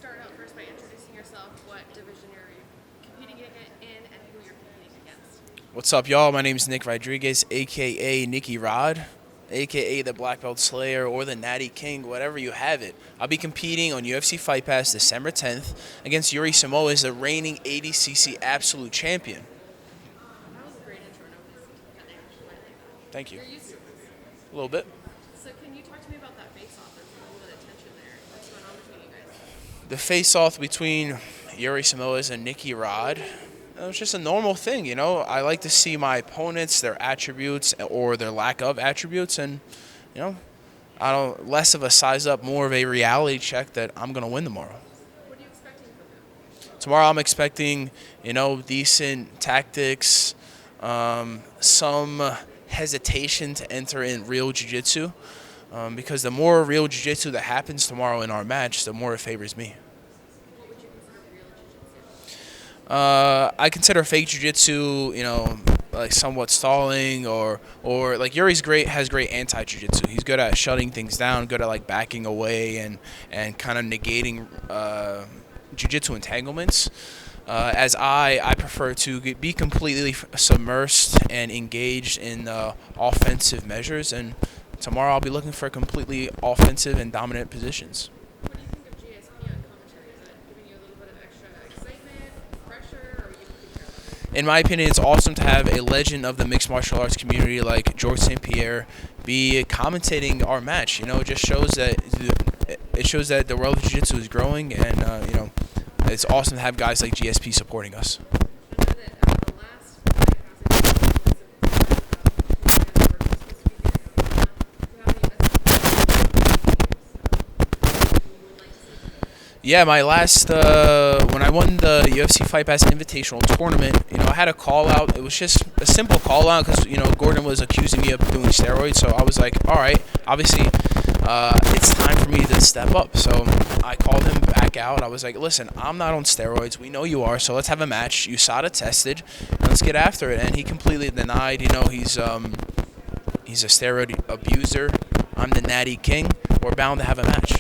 start out first by introducing yourself, what division you're competing in, and who you're competing against. What's up, y'all? My name is Nick Rodriguez, a.k.a. Nicky Rod, a.k.a. the Black Belt Slayer or the Natty King, whatever you have it. I'll be competing on UFC Fight Pass December 10th against Yuri Simoes, the reigning ADCC Absolute Champion. That was a great intro. Nobody's cutting slightly. Thank you. You're used to this. A little bit. So can you talk to me about that face-off? There's a little bit of tension there. What's going on between you guys? The face-off between Yuri Simoes and Nicky Rod, it was just a normal thing, you know. I like to see my opponents, their attributes or their lack of attributes, and I don't less of a size up, more of a reality check that I'm gonna win tomorrow. What are you expecting from him? Tomorrow I'm expecting, decent tactics, some hesitation to enter in real jiu-jitsu, because the more real jiu-jitsu that happens tomorrow in our match, the more it favors me. What would you consider real jiu-jitsu? I consider fake jiu-jitsu, like somewhat stalling, or like Yuri's has great anti-jiu-jitsu. He's good at shutting things down, good at like backing away and kind of negating jiu-jitsu entanglements. As I prefer to be completely submersed and engaged in offensive measures, and tomorrow I'll be looking for completely offensive and dominant positions. What do you think of GSP on commentary? Is it giving you a little bit of extra excitement, pressure, or are you keeping your In my opinion, it's awesome to have a legend of the mixed martial arts community like George St. Pierre be commentating our match. It just shows that the world of jiu-jitsu is growing, and it's awesome to have guys like GSP supporting us. I know that the last fight passage was Yeah, my last when I won the UFC Fight Pass Invitational tournament, I had a call out. It was just a simple call out because Gordon was accusing me of doing steroids. So I was like, all right, obviously it's time for me to step up. So I called him back out. I was like, listen, I'm not on steroids. We know you are. So let's have a match. USADA tested, and let's get after it. And he completely denied. He's a steroid abuser. I'm the Natty King. We're bound to have a match.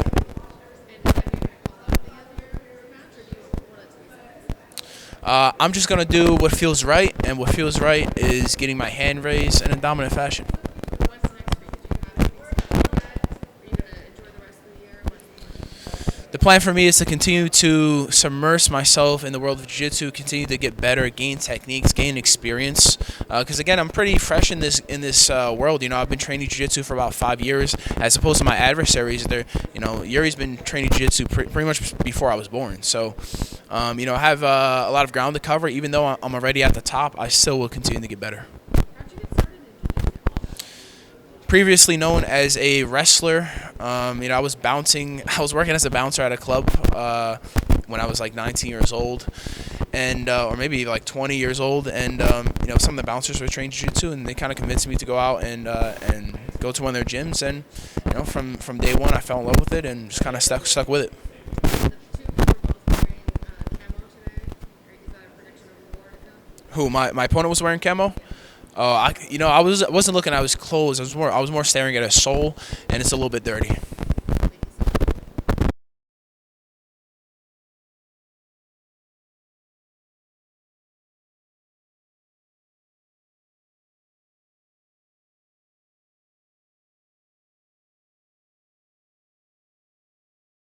I'm just going to do what feels right, and what feels right is getting my hand raised in a dominant fashion. What's next for you? Do you have anything set? Are you going to enjoy the rest of the year? The plan for me is to continue to submerge myself in the world of jiu-jitsu, continue to get better, gain techniques, gain experience. Because again, I'm pretty fresh in this world. I've been training jiu-jitsu for about 5 years, as opposed to my adversaries. Yuri's been training jiu-jitsu pretty much before I was born. So, I have a lot of ground to cover. Even though I'm already at the top, I still will continue to get better. How'd you get started in jiu-jitsu? Previously known as a wrestler, I was bouncing. I was working as a bouncer at a club when I was like 19 years old, and or maybe like 20 years old. And some of the bouncers were trained jiu-jitsu, and they kind of convinced me to go out and go to one of their gyms. And from day one, I fell in love with it and just kind of stuck with it. The two of you were both wearing camo today. Is that a prediction of a war to come? Who my opponent was wearing camo? I wasn't looking at his clothes. I was more staring at his soul, and it's a little bit dirty.